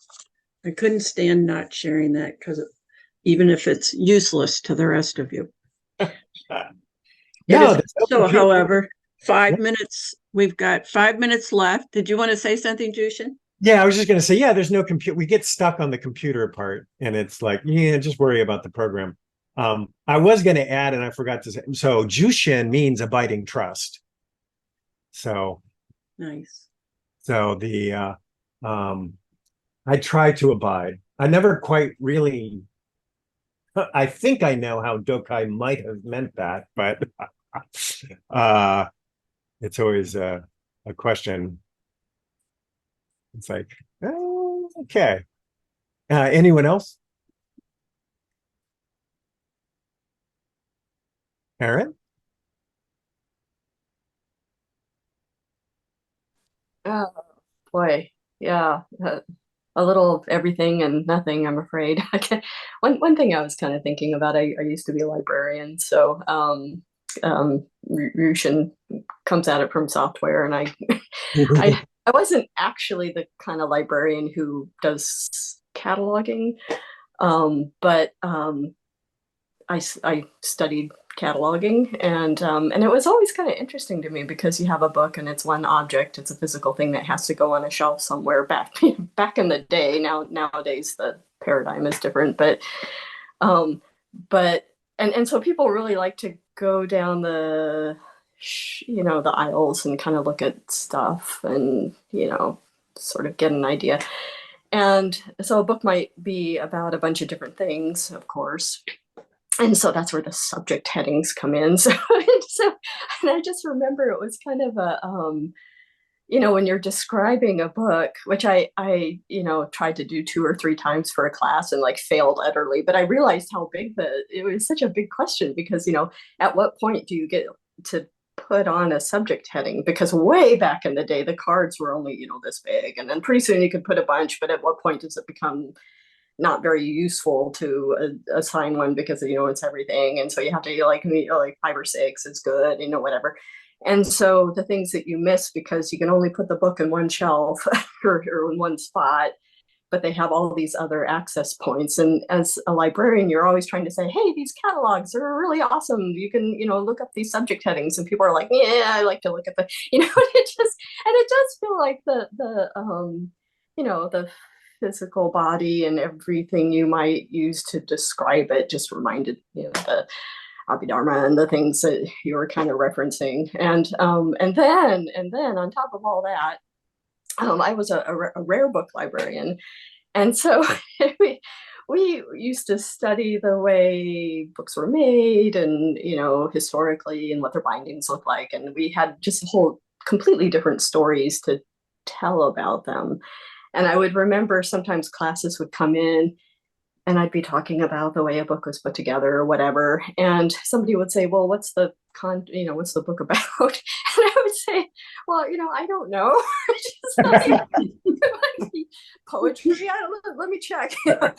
stand not sharing that, because even if it's useless to the rest of you. Yeah. So, however, 5 minutes, we've got 5 minutes left. Did you want to say something, Jushin? Yeah, I was just going to say, yeah, there's no computer. We get stuck on the computer part, and it's like, yeah, just worry about the program. I was going to add, and I forgot to say, so Jushin means abiding trust. So Nice. So I try to abide. I never quite really, I think I know how Dokai might have meant that, but it's always a question. It's like, oh, okay. Anyone else? Aaron? Oh boy, yeah, a little of everything and nothing, I'm afraid. One thing I was kind of thinking about, I used to be a librarian, so Rushin comes at it from software, and I wasn't actually the kind of librarian who does cataloging, but I studied cataloging, and it was always kind of interesting to me, because you have a book and it's one object, it's a physical thing that has to go on a shelf somewhere. Back in the day. Nowadays the paradigm is different, and so people really like to go down the aisles and kind of look at stuff, and sort of get an idea. And so a book might be about a bunch of different things, of course. And so that's where the subject headings come in. So and I just remember it was kind of a, when you're describing a book, which I tried to do 2 or 3 times for a class and like failed utterly, but I realized how big it was such a big question, because, at what point do you get to put on a subject heading? Because way back in the day, the cards were only, this big, and then pretty soon you could put a bunch, but at what point does it become not very useful to assign one, because it's everything, and so you have to like 5 or 6 is good, whatever. And so the things that you miss because you can only put the book in one shelf or in one spot, but they have all these other access points. And as a librarian, you're always trying to say, hey, these catalogs are really awesome, you can look up these subject headings, and people are like, yeah, I like to look at the it does feel like the the physical body and everything you might use to describe it just reminded the Abhidharma and the things that you were kind of referencing. And then on top of all that, I was a rare book librarian, and so we used to study the way books were made, and historically, and what their bindings look like, and we had just whole completely different stories to tell about them. And I would remember sometimes classes would come in and I'd be talking about the way a book was put together or whatever. And somebody would say, well, what's the book about? And I would say, well, I don't know. It might be poetry. Let me check. And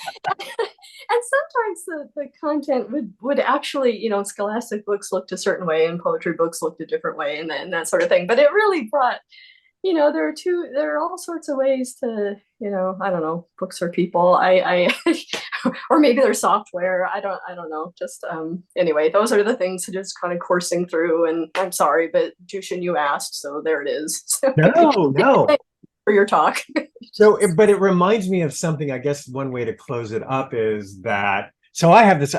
sometimes the content would actually, scholastic books looked a certain way and poetry books looked a different way, and that sort of thing. But it really brought, there are all sorts of ways to, I don't know, books are people. Or maybe they're software. I don't know. Just, anyway, those are the things that is kind of coursing through, and I'm sorry, but Jushin, you asked, so there it is. So, No. for your talk. So, but it reminds me of something. I guess one way to close it up is that, so I have this,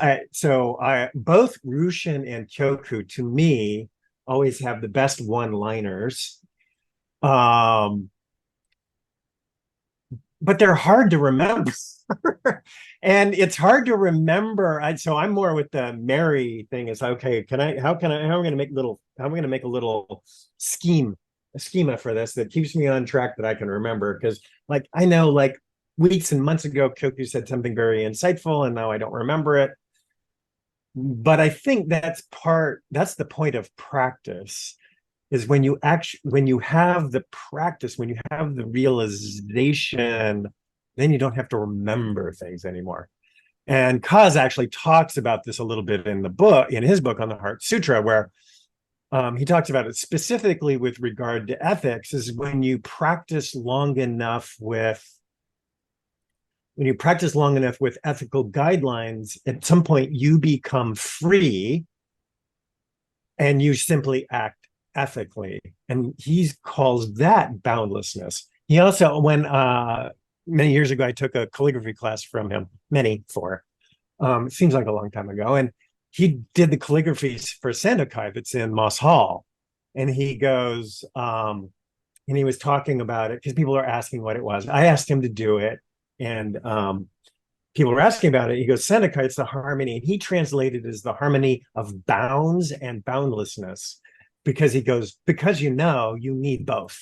both Rushin and Kyoku, to me, always have the best one-liners. But they're hard to remember. And it's hard to remember. So I'm more with the Mary thing. Is okay, how am I going to make a little schema for this that keeps me on track, that I can remember? Because like I know, like weeks and months ago, Kyoku said something very insightful, and now I don't remember it. But I think that's the point of practice, is when you have the practice, when you have the realization, then you don't have to remember things anymore. And Kaz actually talks about this a little bit in the book, in his book on the Heart Sutra, where he talks about it specifically with regard to ethics, is when you practice long enough with ethical guidelines, at some point you become free and you simply act ethically. And he calls that boundlessness. He also, when many years ago, I took a calligraphy class from him, it seems like a long time ago. And he did the calligraphy for Sandokai that's in Moss Hall. And he goes, and he was talking about it because people are asking what it was. I asked him to do it. And people were asking about it. He goes, Sandokai, it's the harmony. And he translated it as the harmony of bounds and boundlessness, because he goes, because you need both.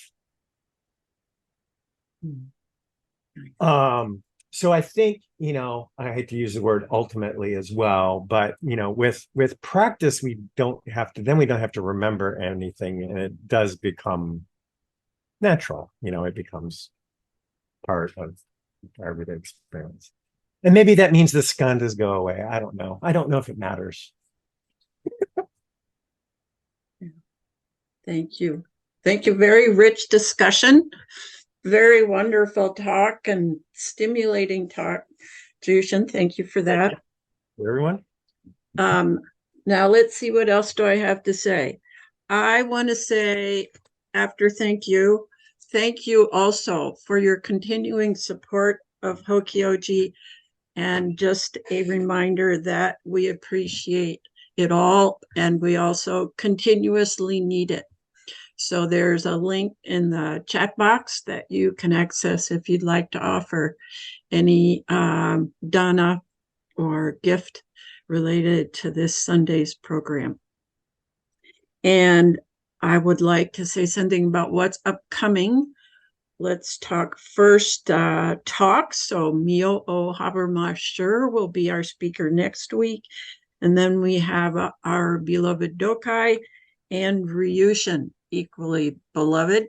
So I think, I hate to use the word ultimately as well, but with practice, we don't have to remember anything, and it does become natural. It becomes part of our everyday experience. And maybe that means the skandhas go away. I don't know. I don't know if it matters. Thank you. Thank you. Very rich discussion. Very wonderful talk and stimulating talk. Jushin, thank you for that. Everyone. Now let's see, what else do I have to say? I want to say, after thank you also for your continuing support of Hokyoji, and just a reminder that we appreciate it all, and we also continuously need it. So there's a link in the chat box that you can access if you'd like to offer any dana or gift related to this Sunday's program. And I would like to say something about what's upcoming. Let's talk first talks. So Mio O Habermasher will be our speaker next week. And then we have our beloved Dokai and Ryushin, equally beloved.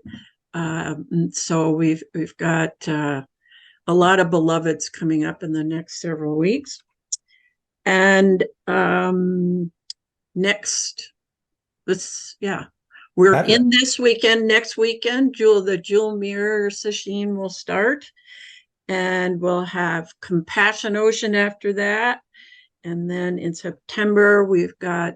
So we've got a lot of beloveds coming up in the next several weeks. And we're in this weekend. Next weekend, the Jewel Mirror Sesshin will start, and we'll have Compassion Ocean after that. And then in September, we've got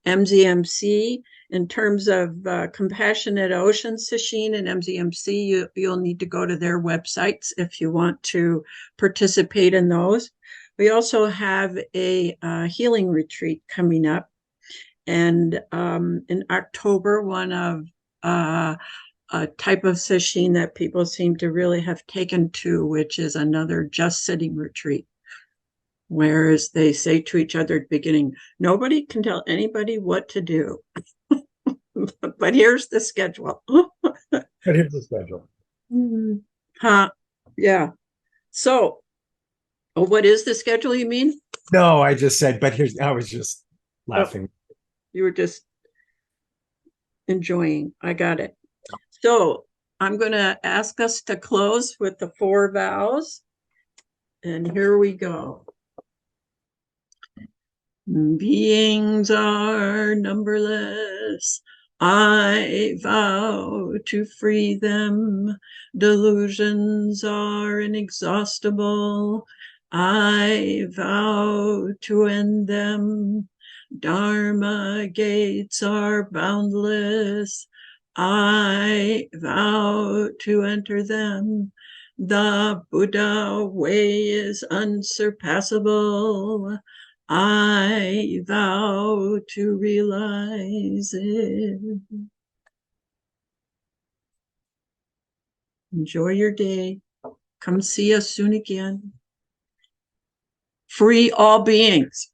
MZMC. In terms of Compassionate Ocean Sesshin and MZMC, you'll need to go to their websites if you want to participate in those. We also have a healing retreat coming up. And in October, one of a type of sesshin that people seem to really have taken to, which is another just sitting retreat. Whereas they say to each other at the beginning, nobody can tell anybody what to do. But here's the schedule. Yeah. So, what is the schedule, you mean? No, I just said, I was just laughing. You were just enjoying. I got it. So I'm going to ask us to close with the 4 vows. And here we go. Beings are numberless. I vow to free them. Delusions are inexhaustible. I vow to end them. Dharma gates are boundless. I vow to enter them. The Buddha way is unsurpassable. I vow to realize it. Enjoy your day. Come see us soon again. Free all beings.